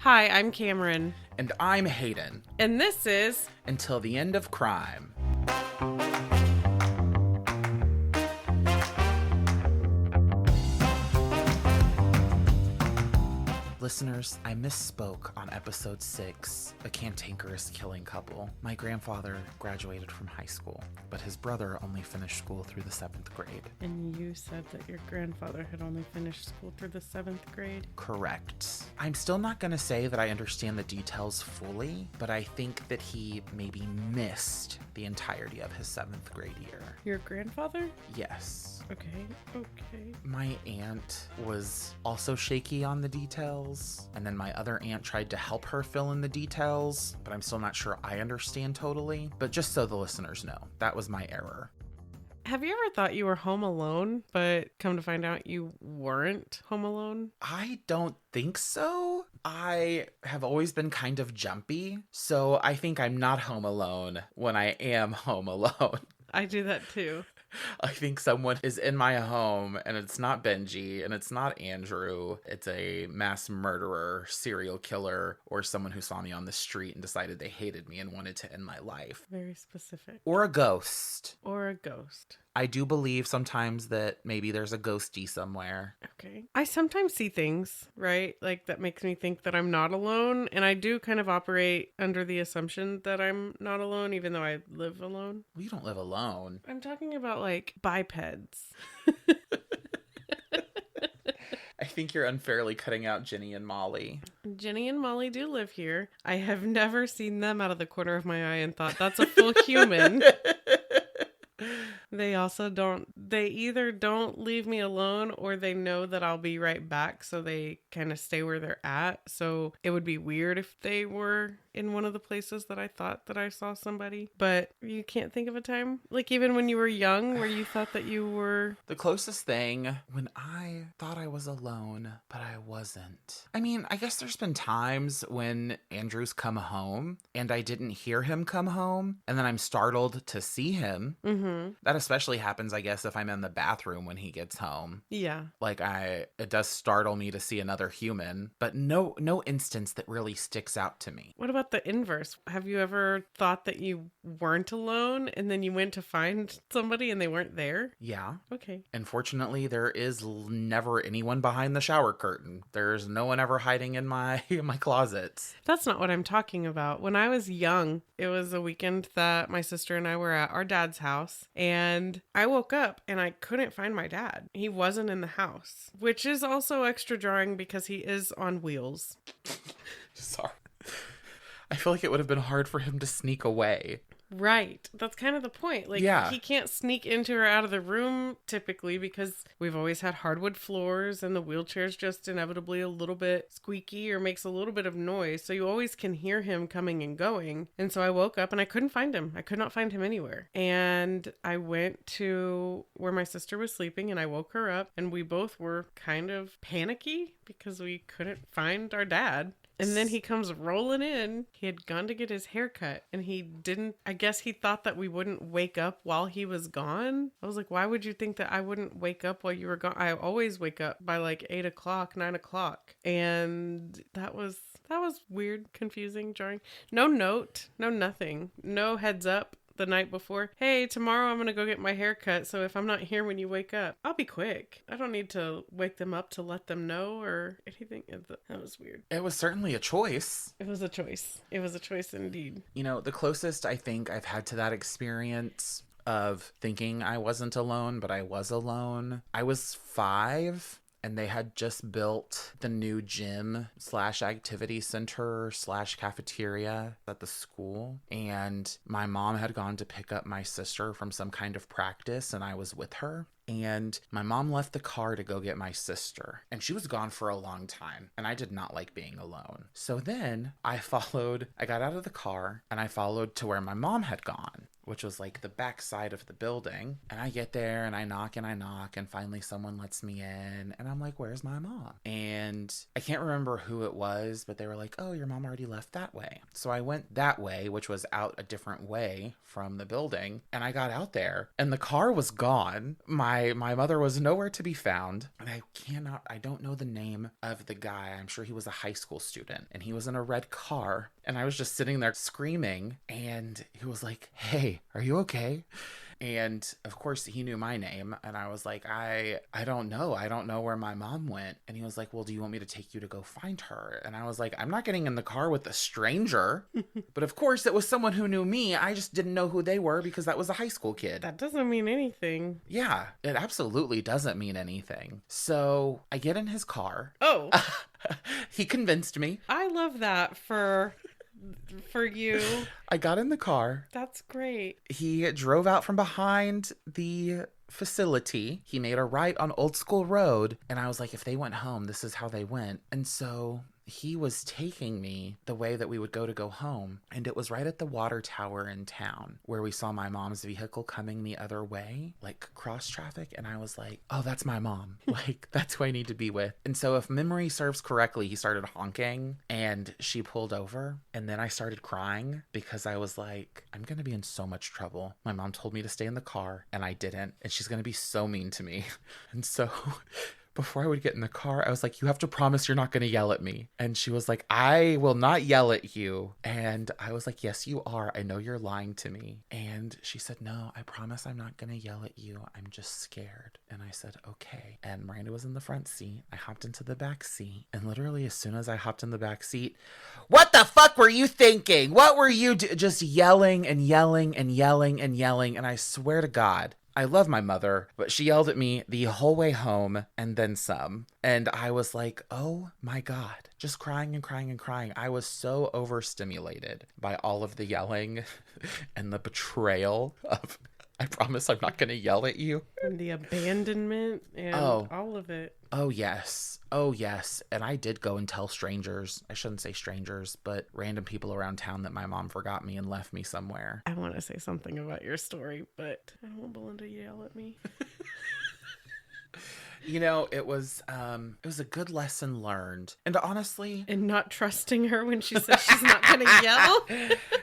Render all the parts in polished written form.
Hi, I'm Cameron. And I'm Hayden. And this is Until the End of Crime. Listeners, I misspoke on episode 6, A Cantankerous Killing Couple. My grandfather graduated from high school, but his brother only finished school through the 7th grade. And you said that your grandfather had only finished school through the 7th grade? Correct. I'm still not going to say that I understand the details fully, but I think that he maybe missed the entirety of his 7th grade year. Your grandfather? Yes. Okay. My aunt was also shaky on the details, and then my other aunt tried to help her fill in the details, but I'm still not sure I understand totally. But just so the listeners know, that was my error. Have you ever thought you were home alone, but come to find out you weren't home alone? I don't think so. I have always been kind of jumpy, so I think I'm not home alone when I am home alone. I do that too. I think someone is in my home and it's not Benji and it's not Andrew. It's a mass murderer, serial killer, or someone who saw me on the street and decided they hated me and wanted to end my life. Very specific. Or a ghost. I do believe sometimes that maybe there's a ghosty somewhere. Okay. I sometimes see things, right? Like that makes me think that I'm not alone. And I do kind of operate under the assumption that I'm not alone, even though I live alone. Well, you don't live alone. I'm talking about like bipeds. I think you're unfairly cutting out Jenny and Molly. Jenny and Molly do live here. I have never seen them out of the corner of my eye and thought that's a full human. They either don't leave me alone or they know that I'll be right back. So they kind of stay where they're at. So it would be weird if they were in one of the places that I thought that I saw somebody. But you can't think of a time, like even when you were young, where you thought that you were... The closest thing when I thought I was alone, but I wasn't. I mean, I guess there's been times when Andrew's come home and I didn't hear him come home. And then I'm startled to see him. Mm-hmm. That especially happens, I guess, if I'm in the bathroom when he gets home. Yeah. Like it does startle me to see another human, but no instance that really sticks out to me. What about the inverse? Have you ever thought that you weren't alone and then you went to find somebody and they weren't there? Yeah. Okay. Unfortunately, there is never anyone behind the shower curtain. There's no one ever hiding in my closets. That's not what I'm talking about. When I was young, it was a weekend that my sister and I were at our dad's house, and I woke up and I couldn't find my dad. He wasn't in the house, which is also extra jarring because he is on wheels. Sorry. I feel like it would have been hard for him to sneak away. Right. That's kind of the point. Like, yeah. He can't sneak into or out of the room typically because we've always had hardwood floors and the wheelchair's just inevitably a little bit squeaky or makes a little bit of noise. So you always can hear him coming and going. And so I woke up and I couldn't find him. I could not find him anywhere. And I went to where my sister was sleeping and I woke her up and we both were kind of panicky because we couldn't find our dad. And then he comes rolling in. He had gone to get his hair cut and he didn't. I guess he thought that we wouldn't wake up while he was gone. I was like, why would you think that I wouldn't wake up while you were gone? I always wake up by like 8 o'clock, 9 o'clock. And that was weird, confusing, jarring. No note, no nothing, no heads up the night before. Hey, tomorrow I'm going to go get my hair cut. So if I'm not here when you wake up, I'll be quick. I don't need to wake them up to let them know or anything. That was weird. It was certainly a choice. It was a choice. It was a choice indeed. You know, the closest I think I've had to that experience of thinking I wasn't alone, but I was alone. I was 5. And they had just built the new gym / activity center / cafeteria at the school. And my mom had gone to pick up my sister from some kind of practice and I was with her. And my mom left the car to go get my sister. And she was gone for a long time. And I did not like being alone. So then I got out of the car and I followed to where my mom had gone, which was like the back side of the building. And I get there and I knock and finally someone lets me in. And I'm like, where's my mom? And I can't remember who it was, but they were like, oh, your mom already left that way. So I went that way, which was out a different way from the building. And I got out there and the car was gone. My My mother was nowhere to be found. And I don't know the name of the guy. I'm sure he was a high school student and he was in a red car. And I was just sitting there screaming and he was like, "Hey, are you okay?" And of course he knew my name. And I was like, I don't know. I don't know where my mom went. And he was like, "Well, do you want me to take you to go find her?" And I was like, "I'm not getting in the car with a stranger." But of course it was someone who knew me. I just didn't know who they were because that was a high school kid. That doesn't mean anything. Yeah, it absolutely doesn't mean anything. So I get in his car. Oh. He convinced me. I love that for you. I got in the car. That's great. He drove out from behind the facility. He made a right on Old School Road. And I was like, if they went home, this is how they went. And so he was taking me the way that we would go home. And it was right at the water tower in town where we saw my mom's vehicle coming the other way, like cross traffic. And I was like, oh, that's my mom. Like, that's who I need to be with. And so if memory serves correctly, he started honking and she pulled over. And then I started crying because I was like, I'm going to be in so much trouble. My mom told me to stay in the car and I didn't. And she's going to be so mean to me. And so before I would get in the car, I was like, "You have to promise you're not going to yell at me." And she was like, "I will not yell at you." And I was like, "Yes, you are. I know you're lying to me." And she said, "No, I promise I'm not going to yell at you. I'm just scared." And I said, "Okay." And Miranda was in the front seat. I hopped into the back seat. And literally as soon as I hopped in the back seat, "What the fuck were you thinking? What were you just yelling and yelling and yelling and yelling." And I swear to God, I love my mother, but she yelled at me the whole way home and then some. And I was like, oh my God, just crying and crying and crying. I was so overstimulated by all of the yelling and the betrayal of, "I promise I'm not going to yell at you." And the abandonment and all of it. Oh, yes. Oh, yes. And I did go and tell strangers. I shouldn't say strangers, but random people around town that my mom forgot me and left me somewhere. I want to say something about your story, but I don't want Belinda to yell at me. You know, it was a good lesson learned. And honestly... And not trusting her when she says she's not going to yell.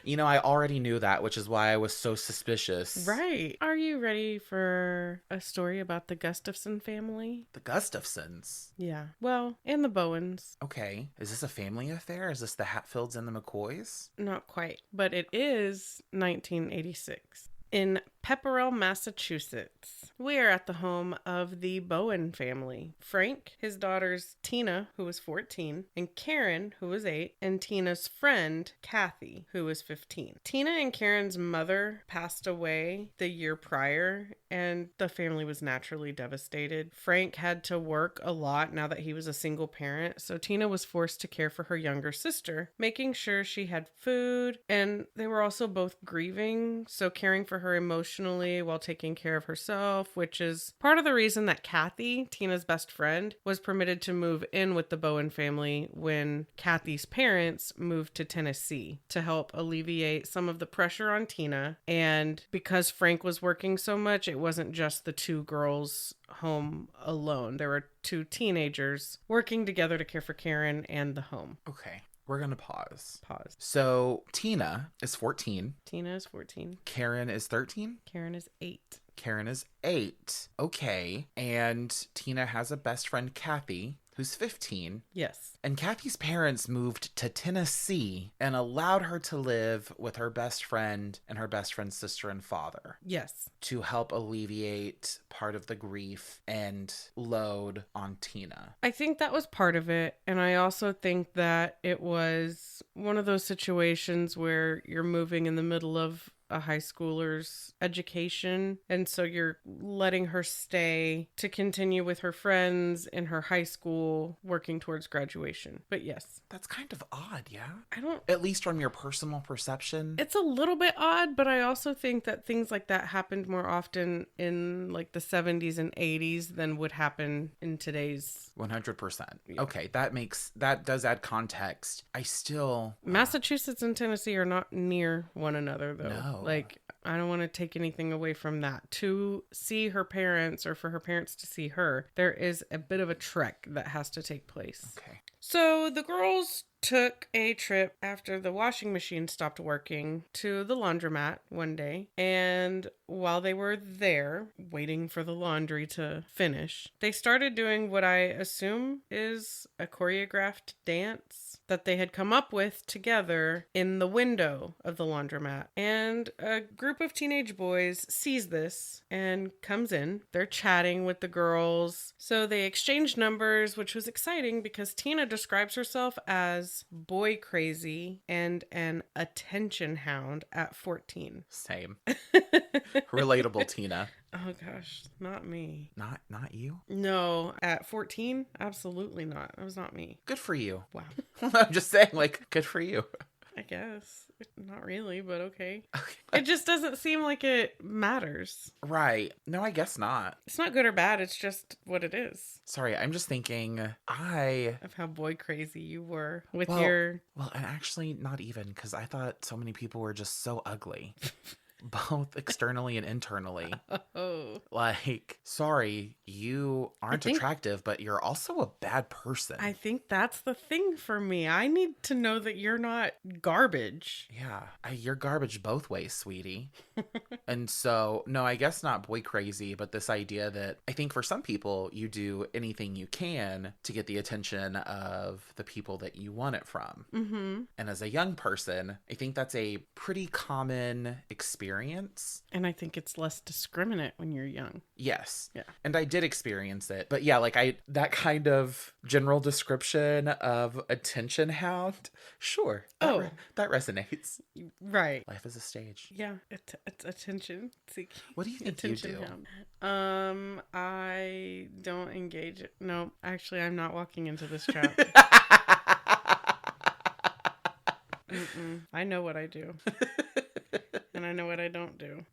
You know, I already knew that, which is why I was so suspicious. Right. Are you ready for a story about the Gustafson family? The Gustafsons? Yeah. Well, and the Bowens. Okay. Is this a family affair? Is this the Hatfields and the McCoys? Not quite. But it is 1986. In Pepperell, Massachusetts. We are at the home of the Bowen family. Frank, his daughters Tina, who was 14, and Karen, who was 8, and Tina's friend, Kathy, who was 15. Tina and Karen's mother passed away the year prior, and the family was naturally devastated. Frank had to work a lot now that he was a single parent, so Tina was forced to care for her younger sister, making sure she had food, and they were also both grieving, so caring for her emotionally while taking care of herself, which is part of the reason that Kathy, Tina's best friend, was permitted to move in with the Bowen family when Kathy's parents moved to Tennessee to help alleviate some of the pressure on Tina. And because Frank was working so much, it wasn't just the two girls home alone. There were two teenagers working together to care for Karen and the home. Okay. We're going to pause. Pause. So Tina is 14. Tina is 14. Karen is 13. Karen is 8. Karen is 8. Okay. And Tina has a best friend, Kathy, who's 15. Yes. And Kathy's parents moved to Tennessee and allowed her to live with her best friend and her best friend's sister and father. Yes. To help alleviate part of the grief and load on Tina. I think that was part of it. And I also think that it was one of those situations where you're moving in the middle of a high schooler's education, and so you're letting her stay to continue with her friends in her high school working towards graduation. But yes, that's kind of odd. Yeah, I don't, at least from your personal perception, it's a little bit odd, but I also think that things like that happened more often in like the 70s and 80s than would happen in today's 100%. Yeah. Okay, that does add context. I still Massachusetts and Tennessee are not near one another though. No. Like, I don't want to take anything away from that. To see her parents or for her parents to see her, there is a bit of a trek that has to take place. Okay. So the girls took a trip after the washing machine stopped working to the laundromat one day. And while they were there waiting for the laundry to finish, they started doing what I assume is a choreographed dance that they had come up with together in the window of the laundromat. And a group of teenage boys sees this and comes in. They're chatting with the girls. So they exchange numbers, which was exciting because Tina describes herself as boy crazy and an attention hound at 14. Same. Relatable, Tina. Oh gosh, not me. Not you? No, at 14, absolutely not. That was not me. Good for you. Wow. I'm just saying, like, good for you. I guess. Not really, but okay. It just doesn't seem like it matters. Right. No, I guess not. It's not good or bad. It's just what it is. Sorry, I'm just thinking Of how boy crazy you were with your... Well, and actually not even, because I thought so many people were just so ugly. Both externally and internally. Oh. Like, sorry, you aren't attractive, but you're also a bad person. I think that's the thing for me. I need to know that you're not garbage. Yeah, you're garbage both ways, sweetie. And so, no, I guess not boy crazy, but this idea that I think for some people, you do anything you can to get the attention of the people that you want it from. Mm-hmm. And as a young person, I think that's a pretty common experience. And I think it's less discriminate when you're young. Yes. Yeah. And I did experience it. But yeah, like that kind of general description of attention hound, sure. That resonates. Right. Life is a stage. Yeah. It's attention seeking. What do you think you do? Hound. I don't engage it. No, actually, I'm not walking into this trap. I know what I do. And I know what I don't do.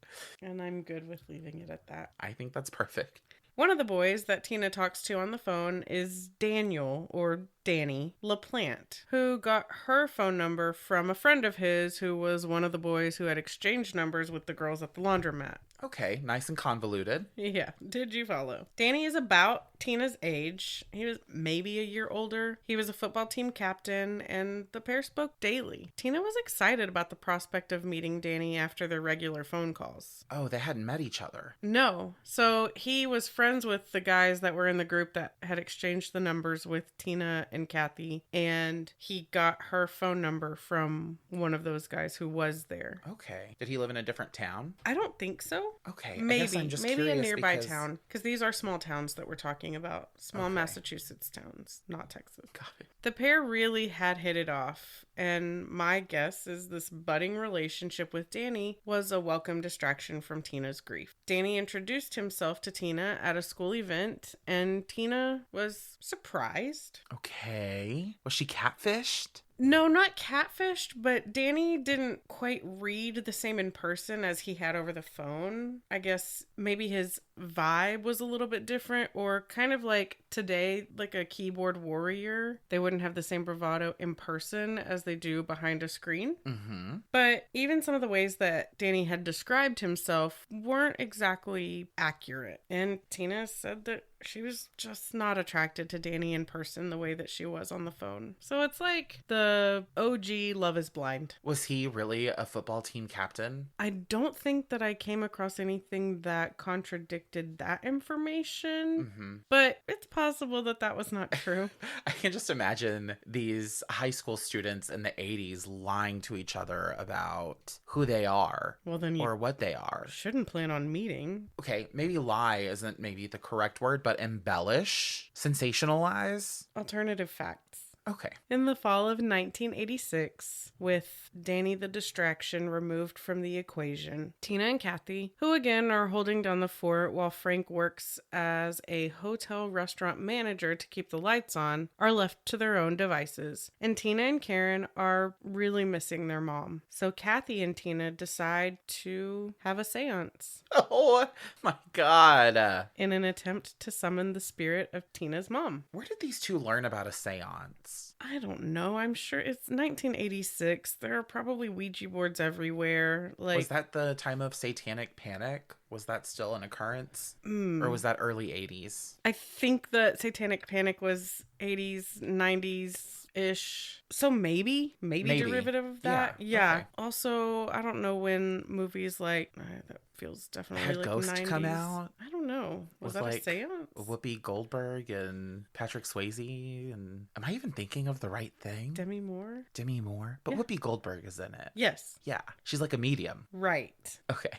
And I'm good with leaving it at that. I think that's perfect. One of the boys that Tina talks to on the phone is Daniel, or Danny LaPlante, who got her phone number from a friend of his who was one of the boys who had exchanged numbers with the girls at the laundromat. Okay, nice and convoluted. Yeah, did you follow? Danny is about Tina's age. He was maybe a year older. He was a football team captain, and the pair spoke daily. Tina was excited about the prospect of meeting Danny after their regular phone calls. Oh, they hadn't met each other. No. So he was friends with the guys that were in the group that had exchanged the numbers with Tina and Kathy, and he got her phone number from one of those guys who was there. Okay. Did he live in a different town? I don't think so. Okay. Maybe a nearby because... town, because these are small towns that we're talking about. Small Massachusetts towns, not Texas. Got it. The pair really had hit it off, and my guess is this budding relationship with Danny was a welcome distraction from Tina's grief. Danny introduced himself to Tina at a school event, and Tina was surprised. Okay. Was she catfished? No, not catfished, but Danny didn't quite read the same in person as he had over the phone. I guess maybe his vibe was a little bit different, or kind of like today, like a keyboard warrior. They wouldn't have the same bravado in person as they do behind a screen. Mm-hmm. But even some of the ways that Danny had described himself weren't exactly accurate. And Tina said that she was just not attracted to Danny in person the way that she was on the phone. So it's like the OG Love is Blind. Was he really a football team captain? I don't think that I came across anything that contradicted that information, but it's possible that that was not true. I can just imagine these high school students in the 80s lying to each other about who they are, or what they are. Shouldn't plan on meeting. Okay, maybe lie isn't maybe the correct word, but embellish, sensationalize. Alternative facts. Okay. In the fall of 1986, with Danny the distraction removed from the equation, Tina and Kathy, who again are holding down the fort while Frank works as a hotel restaurant manager to keep the lights on, are left to their own devices. And Tina and Karen are really missing their mom. So Kathy and Tina decide to have a seance. Oh my God. In an attempt to summon the spirit of Tina's mom. Where did these two learn about a seance? I don't know. I'm sure it's 1986. There are probably Ouija boards everywhere. Was that the time of satanic panic? Was that still an occurrence? Or was that early 80s? I think the satanic panic was 80s, 90s. ish. So maybe derivative of that. Yeah. Okay. Also, I don't know when movies like that feels definitely Had like Ghost 90s. come out? I don't know. Was that like a seance? Whoopi Goldberg and Patrick Swayze, and am I even thinking of the right thing? Demi Moore? Demi Moore? But Yeah. Whoopi Goldberg is in it. Yes. Yeah. She's like a medium. Right. Okay.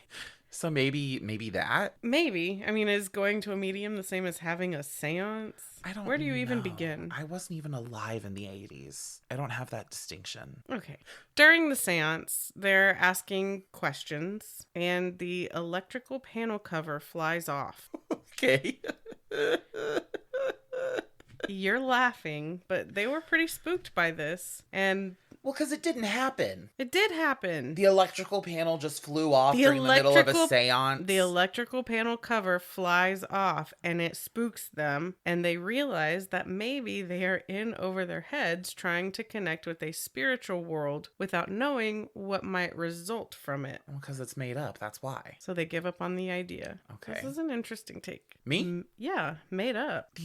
So maybe that? Maybe. I mean, is going to a medium the same as having a seance? I don't Where do you even know. begin? I wasn't even alive in the 80s. I don't have that distinction. Okay. During the seance, they're asking questions, and the electrical panel cover flies off. Okay. You're laughing, but they were pretty spooked by this, and Well, because it didn't happen. it did happen. The electrical panel just flew off during the middle of a seance. The electrical panel cover flies off, and it spooks them, and they realize that maybe they are in over their heads trying to connect with a spiritual world without knowing what might result from it. Well, because it's made up. That's why. So they give up on the idea. Okay. This is an interesting take. Me? Yeah, made up.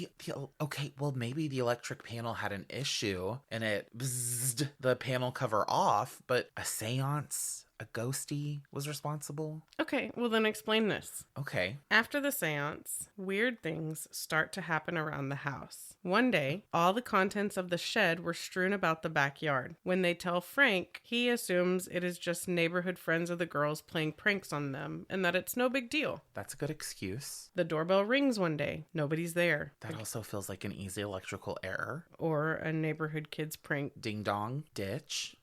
Okay, well, maybe the electric panel had an issue and it bzzed the panel cover off, but a seance, a ghostie was responsible. Okay, well then explain this. Okay. After the seance, weird things start to happen around the house. One day, all the contents of the shed were strewn about the backyard. When they tell Frank, he assumes it is just neighborhood friends of the girls playing pranks on them and that it's no big deal. That's a good excuse. The doorbell rings one day. Nobody's there. That also feels like an easy electrical error. Or a neighborhood kid's prank. Ding dong, ditch.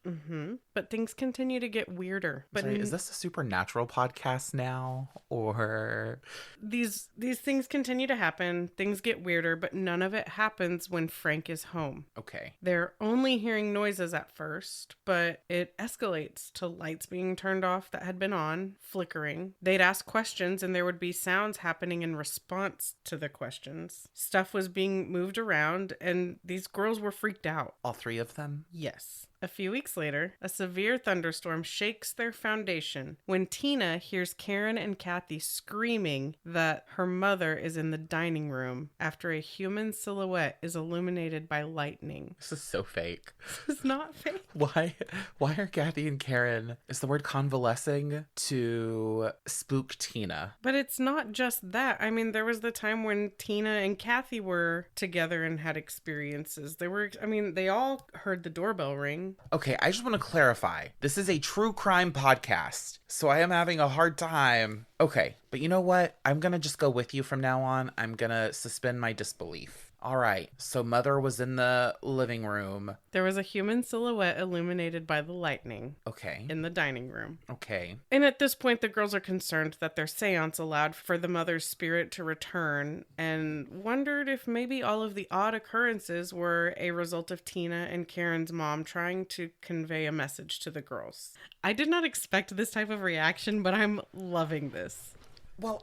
But things continue to get weirder. But Sorry, is this a supernatural podcast now? Or these things continue to happen. Things get weirder, but none of it happens when Frank is home. okay. They're only hearing noises at first, but it escalates to lights being turned off that had been on, flickering. They'd ask questions and there would be sounds happening in response to the questions. Stuff was being moved around and these girls were freaked out. All three of them? Yes. A few weeks later, a severe thunderstorm shakes their foundation when Tina hears Karen and Kathy screaming that her mother is in the dining room after a human silhouette is illuminated by lightning. This is so fake. This is not fake. Why are Kathy and Karen, is the word convalescing to spook Tina? But it's not just that. I mean, there was the time when Tina and Kathy were together and had experiences. They all heard the doorbell ring. Okay, I just want to clarify. This is a true crime podcast, so I am having a hard time. Okay, but you know what? I'm going to just go with you from now on. I'm going to suspend my disbelief. All right, so Mother was in the living room. There was a human silhouette illuminated by the lightning. Okay. In the dining room. Okay. And at this point, the girls are concerned that their seance allowed for the mother's spirit to return and wondered if maybe all of the odd occurrences were a result of Tina and Karen's mom trying to convey a message to the girls. I did not expect this type of reaction, but I'm loving this. Well,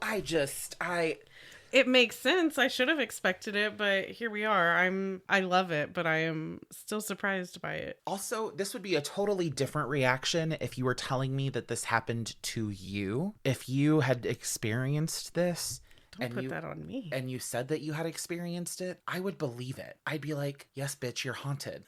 It makes sense. I should have expected it, but here we are. I love it, but I am still surprised by it. Also, this would be a totally different reaction if you were telling me that this happened to you. If you had experienced this. Don't put that on me. And you said that you had experienced it, I would believe it. I'd be like, yes, bitch, you're haunted.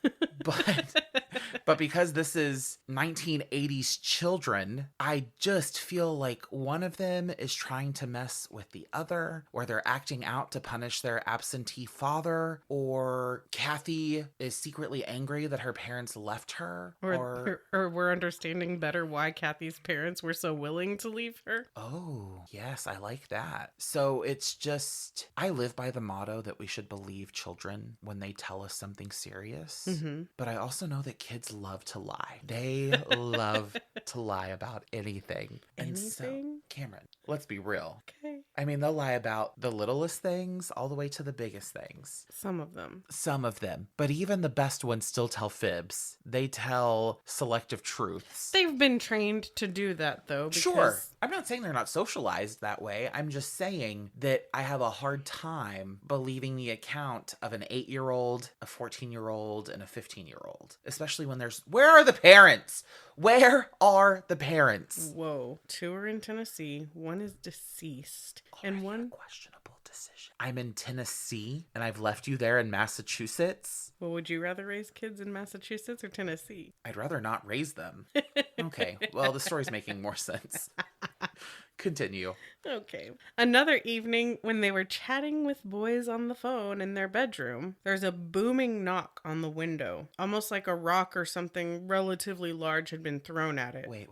But because this is 1980s children, I just feel like one of them is trying to mess with the other, or they're acting out to punish their absentee father, or Kathy is secretly angry that her parents left her. Or we're understanding better why Kathy's parents were so willing to leave her. Oh, yes, I like that. So it's just, I live by the motto that we should believe children when they tell us something serious. Mm-hmm. But I also know that kids love to lie. They love to lie about anything. And so, Cameron, let's be real. Okay. I mean, they'll lie about the littlest things all the way to the biggest things. Some of them. But even the best ones still tell fibs. They tell selective truths. They've been trained to do that, though. Because... Sure. I'm not saying they're not socialized that way. I'm just saying that I have a hard time believing the account of an 8-year-old, a 14-year-old, and a 15-year-old. Especially when where are the parents? Where are the parents? Whoa. 2 are in Tennessee. 1 is deceased. Already and one questionable deceased. decision. I'm in Tennessee and I've left you there in Massachusetts. Well, would you rather raise kids in Massachusetts or Tennessee? I'd rather not raise them. Okay, well, the story's making more sense. Continue. Okay. Another evening, when they were chatting with boys on the phone in their bedroom, there's a booming knock on the window, almost like a rock or something relatively large had been thrown at it. Wait.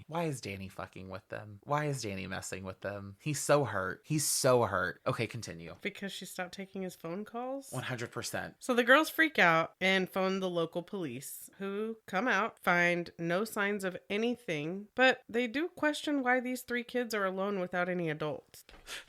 Why is Danny fucking with them? Why is Danny messing with them? He's so hurt. He's so hurt. Okay, continue. Because she stopped taking his phone calls? 100%. So the girls freak out and phone the local police, who come out, find no signs of anything, but they do question why these 3 kids are alone without any adults.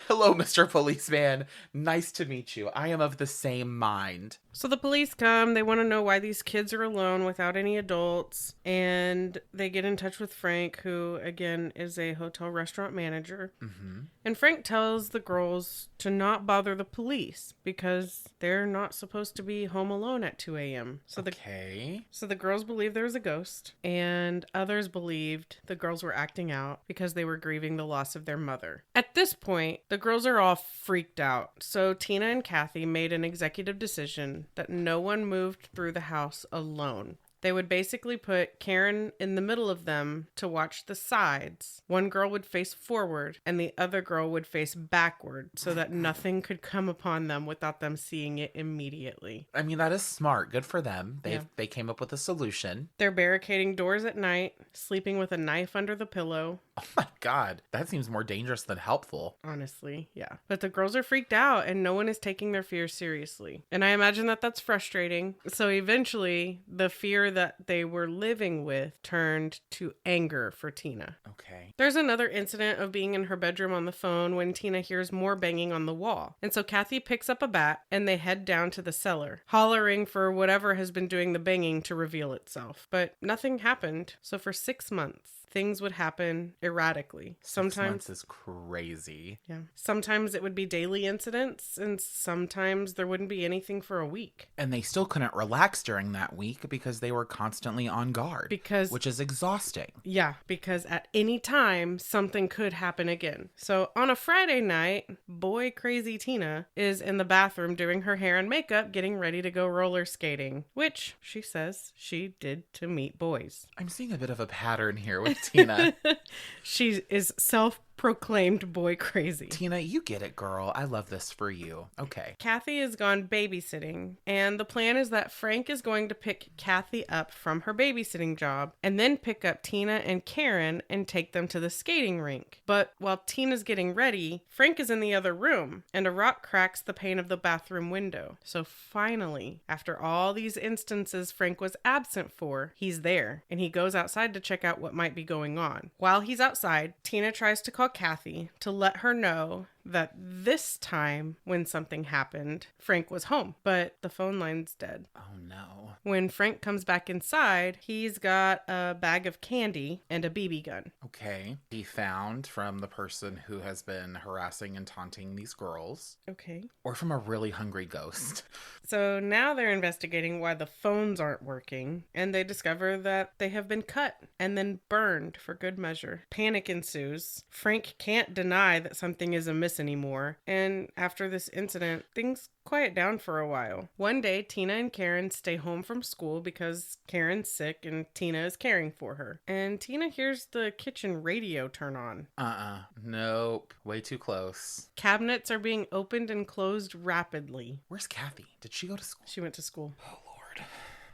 Hello, Mr. Policeman. Nice to meet you. I am of the same mind. So the police come, they want to know why these kids are alone without any adults, and they get in touch with Frank, who, again, is a hotel restaurant manager. Mm-hmm. And Frank tells the girls to not bother the police because they're not supposed to be home alone at 2 a.m. So the girls believe there was a ghost, and others believed the girls were acting out because they were grieving the loss of their mother. At this point, the girls are all freaked out, so Tina and Kathy made an executive decision that no one moved through the house alone. They would basically put Karen in the middle of them to watch the sides. One girl would face forward and the other girl would face backward so that nothing could come upon them without them seeing it immediately. I mean, that is smart. Good for them. They came up with a solution. They're barricading doors at night, sleeping with a knife under the pillow. Oh my God, that seems more dangerous than helpful. Honestly, yeah. But the girls are freaked out and no one is taking their fears seriously. And I imagine that that's frustrating. So eventually, the fear that they were living with turned to anger for Tina. Okay. There's another incident of being in her bedroom on the phone when Tina hears more banging on the wall. And so Kathy picks up a bat and they head down to the cellar, hollering for whatever has been doing the banging to reveal itself. But nothing happened. So for 6 months, things would happen erratically. Sometimes 6 months is crazy. Yeah. Sometimes it would be daily incidents, and sometimes there wouldn't be anything for a week. And they still couldn't relax during that week because they were constantly on guard. Which is exhausting. Yeah, because at any time, something could happen again. So on a Friday night, boy crazy Tina is in the bathroom doing her hair and makeup, getting ready to go roller skating, which she says she did to meet boys. I'm seeing a bit of a pattern here with Tina. She is self-proclaimed boy crazy. Tina, you get it, girl. I love this for you. Okay. Kathy has gone babysitting, and the plan is that Frank is going to pick Kathy up from her babysitting job and then pick up Tina and Karen and take them to the skating rink. But while Tina's getting ready, Frank is in the other room, and a rock cracks the pane of the bathroom window. So finally, after all these instances Frank was absent for, he's there, and he goes outside to check out what might be going on. While he's outside, Tina tries to call Kathy to let her know that this time when something happened, Frank was home, but the phone line's dead. Oh no. When Frank comes back inside, he's got a bag of candy and a BB gun. Okay. He found from the person who has been harassing and taunting these girls. Okay. Or from a really hungry ghost. So now they're investigating why the phones aren't working, and they discover that they have been cut and then burned for good measure. Panic ensues. Frank can't deny that something is amiss anymore, and after this incident, things quiet down for a while. One day, Tina and Karen stay home from school because Karen's sick and Tina is caring for her. And Tina hears the kitchen radio turn on. Nope. Way too close. Cabinets are being opened and closed rapidly. Where's Kathy? Did she go to school? She went to school. Oh, Lord.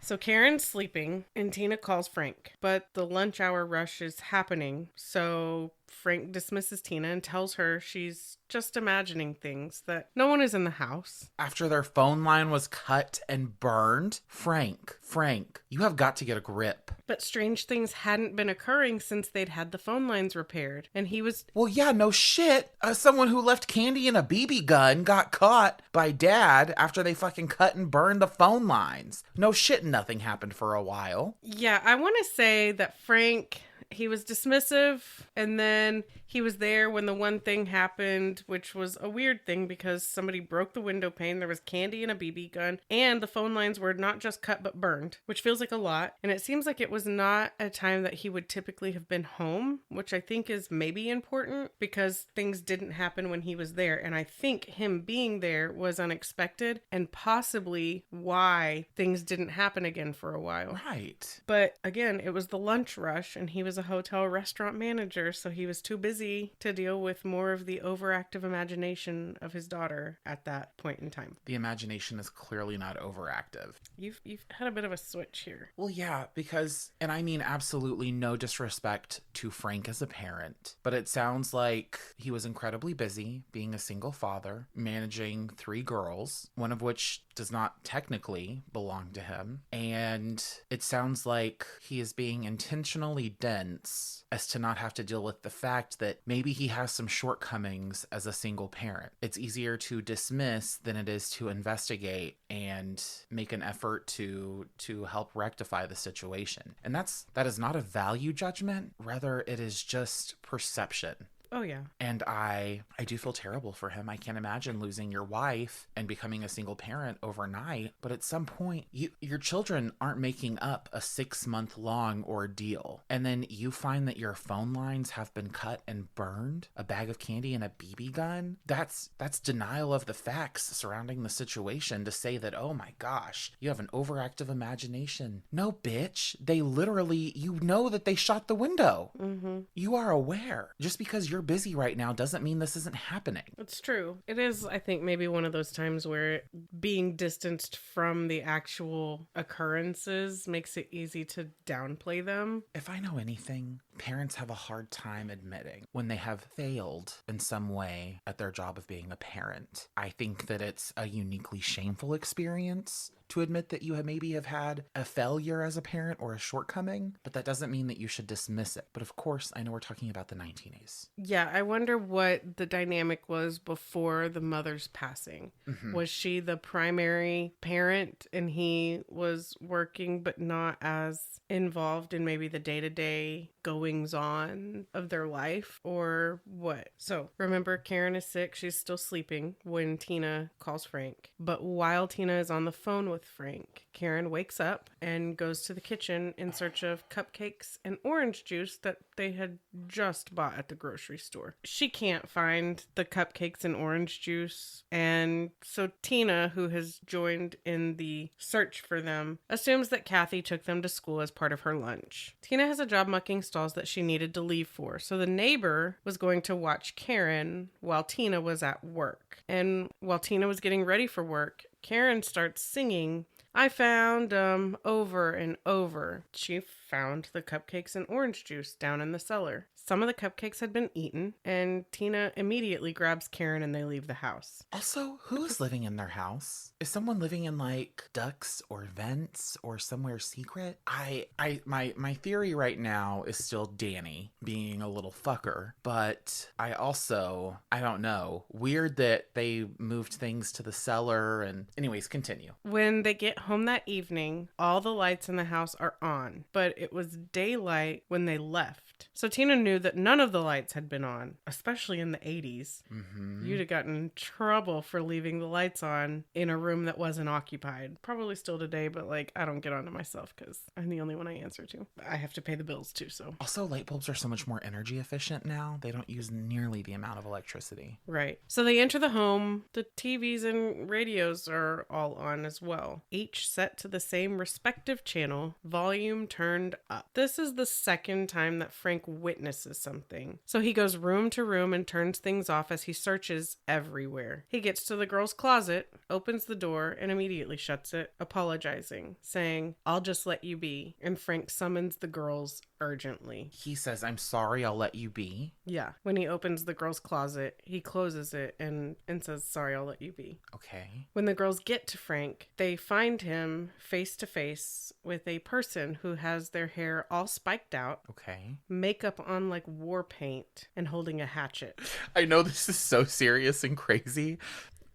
So Karen's sleeping and Tina calls Frank, but the lunch hour rush is happening. So Frank dismisses Tina and tells her she's just imagining things, that no one is in the house. After their phone line was cut and burned? Frank, you have got to get a grip. But strange things hadn't been occurring since they'd had the phone lines repaired. And he was... Well, yeah, no shit. Someone who left candy in a BB gun got caught by Dad after they fucking cut and burned the phone lines. No shit, nothing happened for a while. Yeah, I want to say that Frank he was dismissive, and then he was there when the one thing happened, which was a weird thing because somebody broke the window pane. There was candy and a BB gun, and the phone lines were not just cut but burned, which feels like a lot. And it seems like it was not a time that he would typically have been home, which I think is maybe important because things didn't happen when he was there. And I think him being there was unexpected and possibly why things didn't happen again for a while. Right. But again, it was the lunch rush, and he was a hotel restaurant manager, so he was too busy to deal with more of the overactive imagination of his daughter at that point in time. The imagination is clearly not overactive. You've had a bit of a switch here. Well, yeah, because, and I mean absolutely no disrespect to Frank as a parent, but it sounds like he was incredibly busy being a single father, managing 3 girls, one of which does not technically belong to him. And it sounds like he is being intentionally dense as to not have to deal with the fact that maybe he has some shortcomings as a single parent. It's easier to dismiss than it is to investigate and make an effort to help rectify the situation. And that is not a value judgment, rather it is just perception. Oh, yeah. And I do feel terrible for him. I can't imagine losing your wife and becoming a single parent overnight. But at some point, your children aren't making up a 6-month-long ordeal. And then you find that your phone lines have been cut and burned, a bag of candy and a BB gun. That's denial of the facts surrounding the situation to say that, oh my gosh, you have an overactive imagination. No, bitch. They literally, you know that they shot the window. Mm-hmm. You are aware. Just because you're busy right now doesn't mean this isn't happening. It's true. It is, I think, maybe one of those times where being distanced from the actual occurrences makes it easy to downplay them. If I know anything, parents have a hard time admitting when they have failed in some way at their job of being a parent. I think that it's a uniquely shameful experience to admit that you maybe have had a failure as a parent or a shortcoming, but that doesn't mean that you should dismiss it. But of course, I know we're talking about the 1980s. Yeah, I wonder what the dynamic was before the mother's passing. Mm-hmm. Was she the primary parent and he was working but not as involved in maybe the day-to-day goings on of their life, or what? So remember, Karen is sick. She's still sleeping when Tina calls Frank. But while Tina is on the phone with Frank, Karen wakes up and goes to the kitchen in search of cupcakes and orange juice that they had just bought at the grocery store. She can't find the cupcakes and orange juice, and so Tina, who has joined in the search for them, assumes that Kathy took them to school as part of her lunch. Tina has a job mucking stalls that she needed to leave for, so the neighbor was going to watch Karen while Tina was at work. And while Tina was getting ready for work, Karen starts singing, "I found 'em over and over." She found the cupcakes and orange juice down in the cellar. Some of the cupcakes had been eaten, and Tina immediately grabs Karen and they leave the house. Also, who is living in their house? Is someone living in like ducts or vents or somewhere secret? My theory right now is still Danny being a little fucker, but I don't know. Weird that they moved things to the cellar, and anyways, continue. When they get home that evening, all the lights in the house are on, but it was daylight when they left. So Tina knew that none of the lights had been on, especially in the 80s. Mm-hmm. You'd have gotten in trouble for leaving the lights on in a room that wasn't occupied. Probably still today, but I don't get on to myself because I'm the only one I answer to. I have to pay the bills too, so. Also, light bulbs are so much more energy efficient now. They don't use nearly the amount of electricity. Right. So they enter the home. The TVs and radios are all on as well, each set to the same respective channel, volume turned up. This is the second time that Frank witnesses something. So he goes room to room and turns things off as he searches everywhere. He gets to the girl's closet, opens the door, and immediately shuts it, apologizing, saying, "I'll just let you be." And Frank summons the girls urgently. He says, "I'm sorry, I'll let you be." Yeah. When he opens the girl's closet, he closes it and says, "Sorry, I'll let you be." Okay. When the girls get to Frank, they find him face to face with a person who has their hair all spiked out, Okay. makeup on like war paint, and holding a hatchet. I know this is so serious and crazy,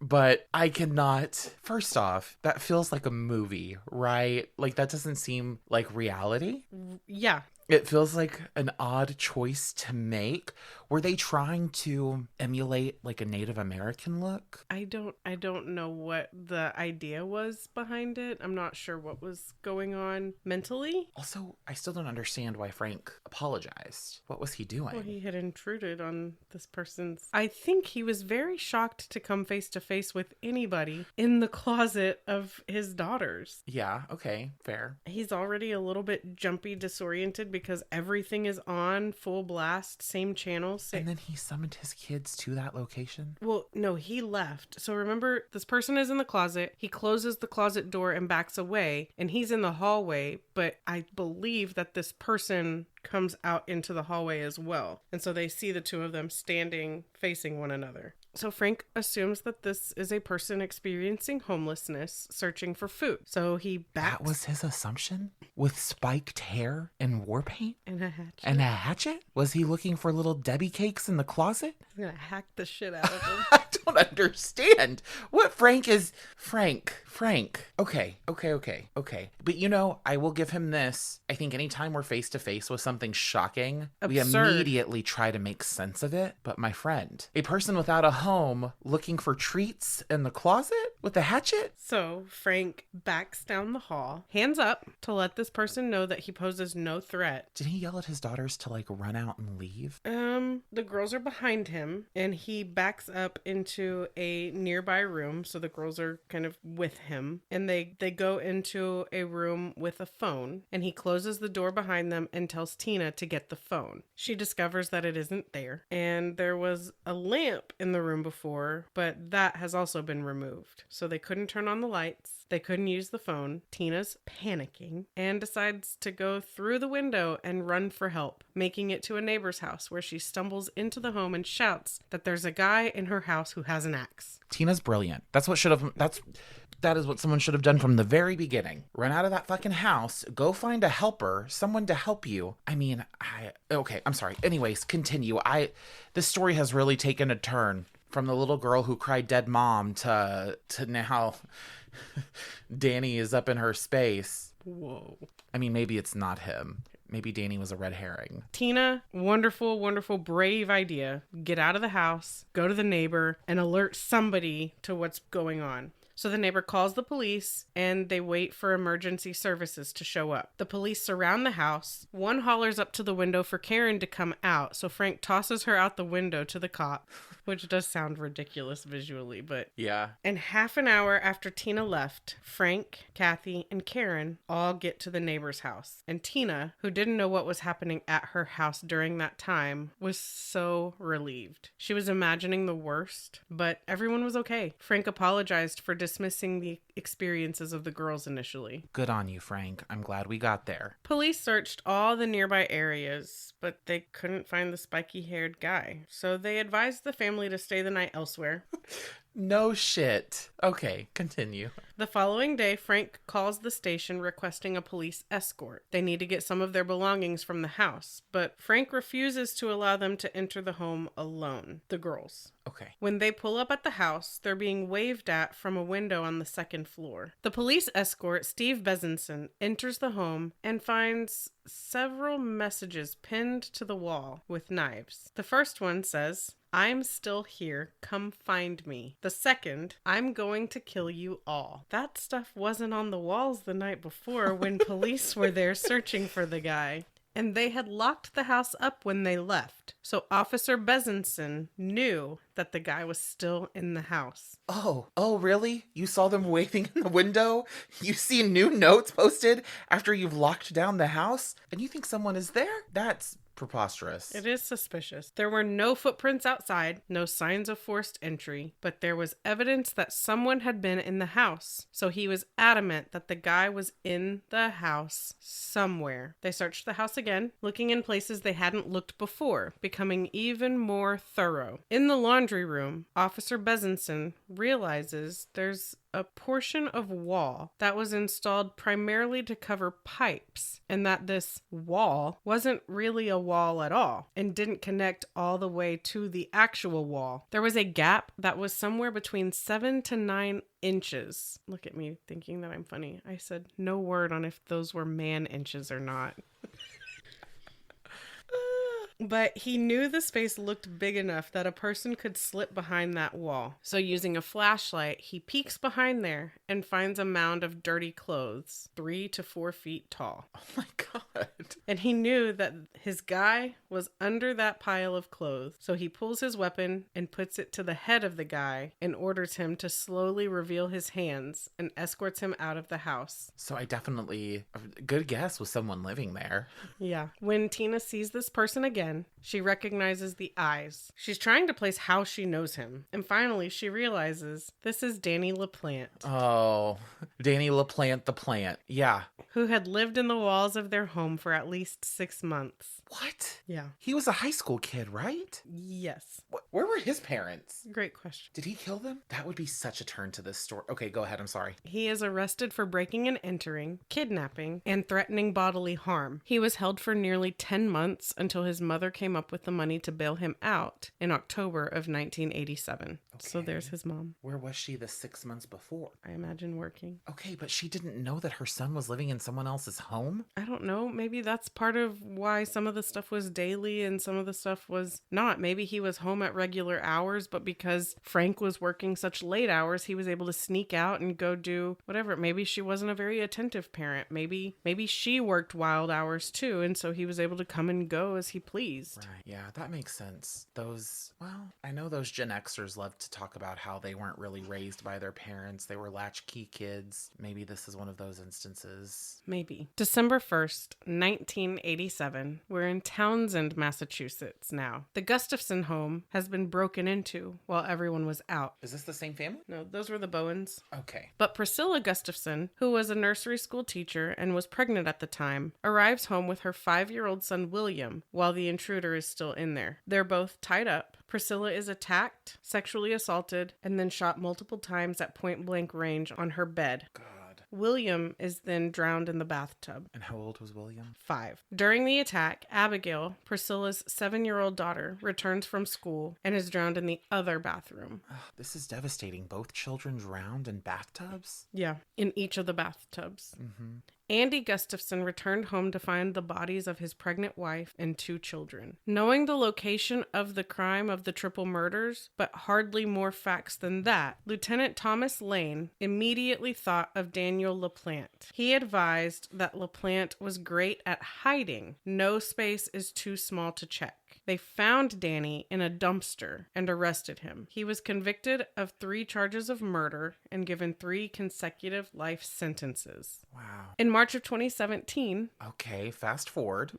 but I cannot. First off, that feels like a movie, right? Like, that doesn't seem like reality. Yeah. It feels like an odd choice to make. Were they trying to emulate like a Native American look? I don't know what the idea was behind it. I'm not sure what was going on mentally. Also, I still don't understand why Frank apologized. What was he doing? Well, he had intruded on this person's. I think he was very shocked to come face to face with anybody in the closet of his daughters. Yeah, okay, fair. He's already a little bit jumpy, disoriented because everything is on full blast, same channels. And then he summoned his kids to that location? Well, no, he left. So remember, this person is in the closet. He closes the closet door and backs away, and he's in the hallway. But I believe that this person comes out into the hallway as well. And so they see the two of them standing facing one another. So Frank assumes that this is a person experiencing homelessness, searching for food. So he backs. That was his assumption? With spiked hair and war paint? And a hatchet. And a hatchet? Was he looking for little Debbie cakes in the closet? He's gonna hack the shit out of him. I don't understand what Frank is. Frank. Okay. But you know, I will give him this. I think anytime we're face to face with something shocking, we immediately try to make sense of it. But my friend, a person without a home looking for treats in the closet with a hatchet? So Frank backs down the hall, hands up to let this person know that he poses no threat. Did he yell at his daughters to like run out and leave? The girls are behind him and he backs up into a nearby room. So the girls are kind of with him and they go into a room with a phone and he closes the door behind them and tells Tina to get the phone. She discovers that it isn't there and there was a lamp in the room before, but that has also been removed. So they couldn't turn on the lights. They couldn't use the phone. Tina's panicking and decides to go through the window and run for help, making it to a neighbor's house where she stumbles into the home and shouts that there's a guy in her house who has an axe. Tina's brilliant. That is what someone should have done from the very beginning. Run out of that fucking house, go find a helper, someone to help you. Okay, I'm sorry. Anyways, continue. This story has really taken a turn from the little girl who cried dead mom to now Danny is up in her space. Whoa. I mean, maybe it's not him. Maybe Danny was a red herring. Tina, wonderful, brave idea. Get out of the house, go to the neighbor, and alert somebody to what's going on. So the neighbor calls the police and they wait for emergency services to show up. The police surround the house. One hollers up to the window for Karen to come out. So Frank tosses her out the window to the cop, which does sound ridiculous visually, but yeah. And half an hour after Tina left, Frank, Kathy, and Karen all get to the neighbor's house. And Tina, who didn't know what was happening at her house during that time, was so relieved. She was imagining the worst, but everyone was okay. Frank apologized for dismissing the experiences of the girls initially. Good on you, Frank. I'm glad we got there. Police searched all the nearby areas, but they couldn't find the spiky-haired guy. So they advised the family to stay the night elsewhere. No shit. Okay, continue. The following day, Frank calls the station requesting a police escort. They need to get some of their belongings from the house, but Frank refuses to allow them to enter the home alone, the girls. Okay. When they pull up at the house, they're being waved at from a window on the second floor. The police escort, Steve Bezinson, enters the home and finds several messages pinned to the wall with knives. The first one says, "I'm still here. Come find me." The second, "I'm going to kill you all." That stuff wasn't on the walls the night before when police were there searching for the guy. And they had locked the house up when they left. So Officer Bezinson knew that the guy was still in the house. Oh, really? You saw them waving in the window? You see new notes posted after you've locked down the house? And you think someone is there? That's preposterous. It is suspicious. There were no footprints outside, no signs of forced entry, but there was evidence that someone had been in the house. So he was adamant that the guy was in the house somewhere. They searched the house again, looking in places they hadn't looked before, becoming even more thorough. In the laundry room, Officer Bezinson realizes there's a portion of wall that was installed primarily to cover pipes, and that this wall wasn't really a wall at all and didn't connect all the way to the actual wall. There was a gap that was somewhere between 7 to 9 inches. Look at me thinking that I'm funny. I said no word on if those were man inches or not. But he knew the space looked big enough that a person could slip behind that wall. So using a flashlight, he peeks behind there and finds a mound of dirty clothes, 3 to 4 feet tall. Oh my God. And he knew that his guy was under that pile of clothes. So he pulls his weapon and puts it to the head of the guy and orders him to slowly reveal his hands and escorts him out of the house. So a good guess was someone living there. Yeah. When Tina sees this person again, she recognizes the eyes. She's trying to place how she knows him. And finally, she realizes this is Danny LaPlante. Oh, Danny LaPlante the plant. Yeah. Who had lived in the walls of their home for at least 6 months. What? Yeah. He was a high school kid, right? Yes. Where were his parents? Great question. Did he kill them? That would be such a turn to this story. Okay, go ahead. I'm sorry. He is arrested for breaking and entering, kidnapping, and threatening bodily harm. He was held for nearly 10 months until his mother came up with the money to bail him out in October of 1987. So there's his mom. Where was she the 6 months before? I imagine working. Okay, but she didn't know that her son was living in someone else's home? I don't know. Maybe that's part of why some of the stuff was daily and some of the stuff was not. Maybe he was home at regular hours, but because Frank was working such late hours, he was able to sneak out and go do whatever. Maybe she wasn't a very attentive parent. Maybe she worked wild hours too, and so he was able to come and go as he pleased. Right. Yeah, that makes sense. I know those Gen Xers love to talk about how they weren't really raised by their parents. They were latchkey kids. Maybe this is one of those instances. Maybe. December 1st, 1987. We're in Townsend, Massachusetts now. The Gustafson home has been broken into while everyone was out. Is this the same family? No, those were the Bowens. Okay. But Priscilla Gustafson, who was a nursery school teacher and was pregnant at the time, arrives home with her 5-year-old son William while the intruder is still in there. They're both tied up. Priscilla is attacked, sexually assaulted, and then shot multiple times at point-blank range on her bed. God. William is then drowned in the bathtub. And how old was William? 5. During the attack, Abigail, Priscilla's 7-year-old daughter, returns from school and is drowned in the other bathroom. This is devastating. Both children drowned in bathtubs? Yeah, in each of the bathtubs. Mm-hmm. Andy Gustafson returned home to find the bodies of his pregnant wife and 2 children. Knowing the location of the crime of the triple murders, but hardly more facts than that, Lieutenant Thomas Lane immediately thought of Daniel LaPlante. He advised that LaPlante was great at hiding. No space is too small to check. They found Danny in a dumpster and arrested him. He was convicted of 3 charges of murder and given 3 consecutive life sentences. Wow. In March of 2017, Okay, fast forward.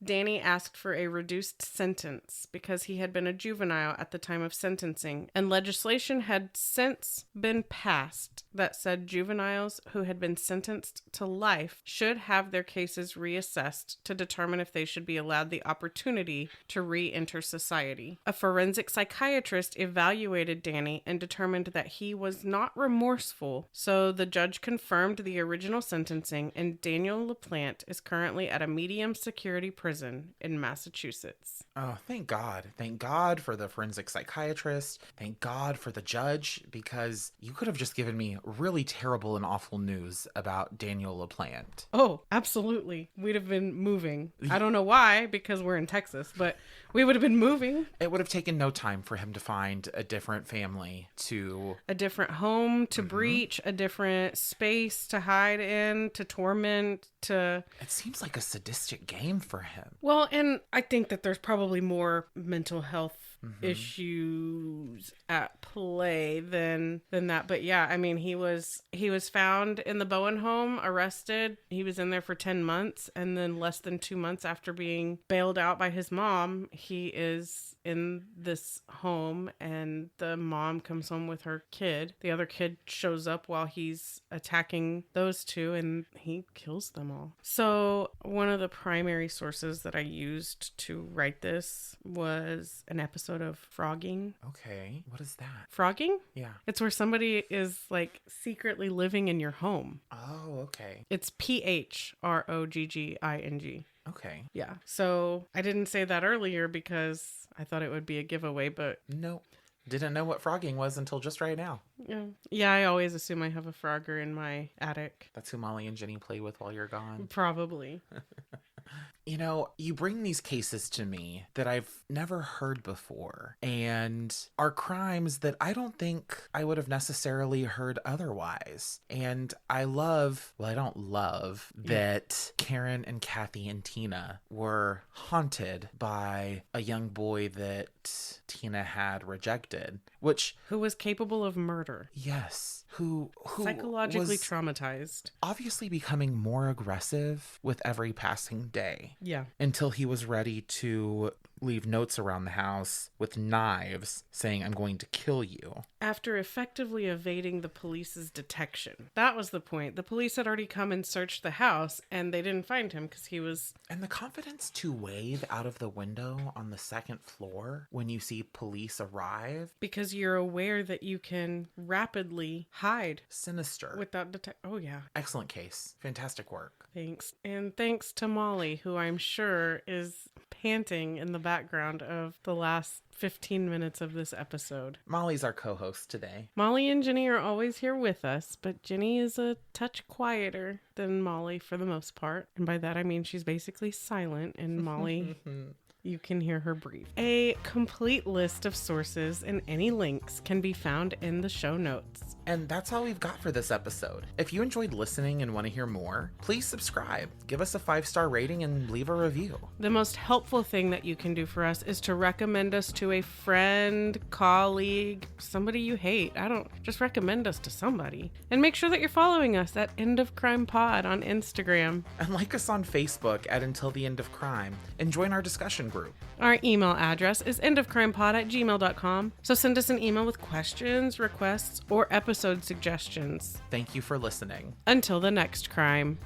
Danny asked for a reduced sentence because he had been a juvenile at the time of sentencing, and legislation had since been passed that said juveniles who had been sentenced to life should have their cases reassessed to determine if they should be allowed the opportunity to re-enter society. A forensic psychiatrist evaluated Danny and determined that he was not remorseful, so the judge confirmed the original sentencing, and Daniel LaPlante is currently at a medium security prison in Massachusetts. Oh, thank God. Thank God for the forensic psychiatrist. Thank God for the judge, because you could have just given me really terrible and awful news about Daniel LaPlante. Oh, absolutely. We'd have been moving. I don't know why, because we're in Texas, but we would have been moving. It would have taken no time for him to find a different family, to... a different home to breach, a different space to hide in, to torment, to... It seems like a sadistic game for him. Well, and I think that there's probably more mental health issues at play than that. But yeah, I mean, he was found in the Bowen home, arrested. He was in there for 10 months, and then less than 2 months after being bailed out by his mom, he is in this home, and the mom comes home with her kid. The other kid shows up while he's attacking those 2, and he kills them all. So one of the primary sources that I used to write this was an episode of Frogging. Okay, what is that? Frogging? Yeah. It's where somebody is like secretly living in your home. Oh, okay. It's PHROGGING. Okay. Yeah. So I didn't say that earlier because I thought it would be a giveaway, but... Nope. Didn't know what frogging was until just right now. Yeah, I always assume I have a Frogger in my attic. That's who Molly and Jenny play with while you're gone. Probably. you bring these cases to me that I've never heard before, and are crimes that I don't think I would have necessarily heard otherwise. And I don't love that Karen and Kathy and Tina were haunted by a young boy that Tina had rejected, who was capable of murder. Yes. Who psychologically was traumatized. Obviously becoming more aggressive with every passing day. Yeah. Until he was ready to leave notes around the house with knives saying, "I'm going to kill you." After effectively evading the police's detection. That was the point. The police had already come and searched the house, and they didn't find him because he was... And the confidence to wave out of the window on the second floor when you see police arrive. Because you're aware that you can rapidly hide. Sinister. Without Oh, yeah. Excellent case. Fantastic work. Thanks. And thanks to Molly, who I'm sure is panting in the background of the last 15 minutes of this episode. Molly's our co-host today. Molly and Jenny are always here with us, but Jenny is a touch quieter than Molly for the most part. And by that I mean she's basically silent, and Molly... You can hear her breathe. A complete list of sources and any links can be found in the show notes. And that's all we've got for this episode. If you enjoyed listening and want to hear more, please subscribe, give us a 5-star rating, and leave a review. The most helpful thing that you can do for us is to recommend us to a friend, colleague, somebody you hate. Just recommend us to somebody. And make sure that you're following us at End of Crime Pod on Instagram. And like us on Facebook at Until the End of Crime, and join our discussion group. Our email address is endofcrimepod@gmail.com. So send us an email with questions, requests, or episode suggestions. Thank you for listening. Until the next crime.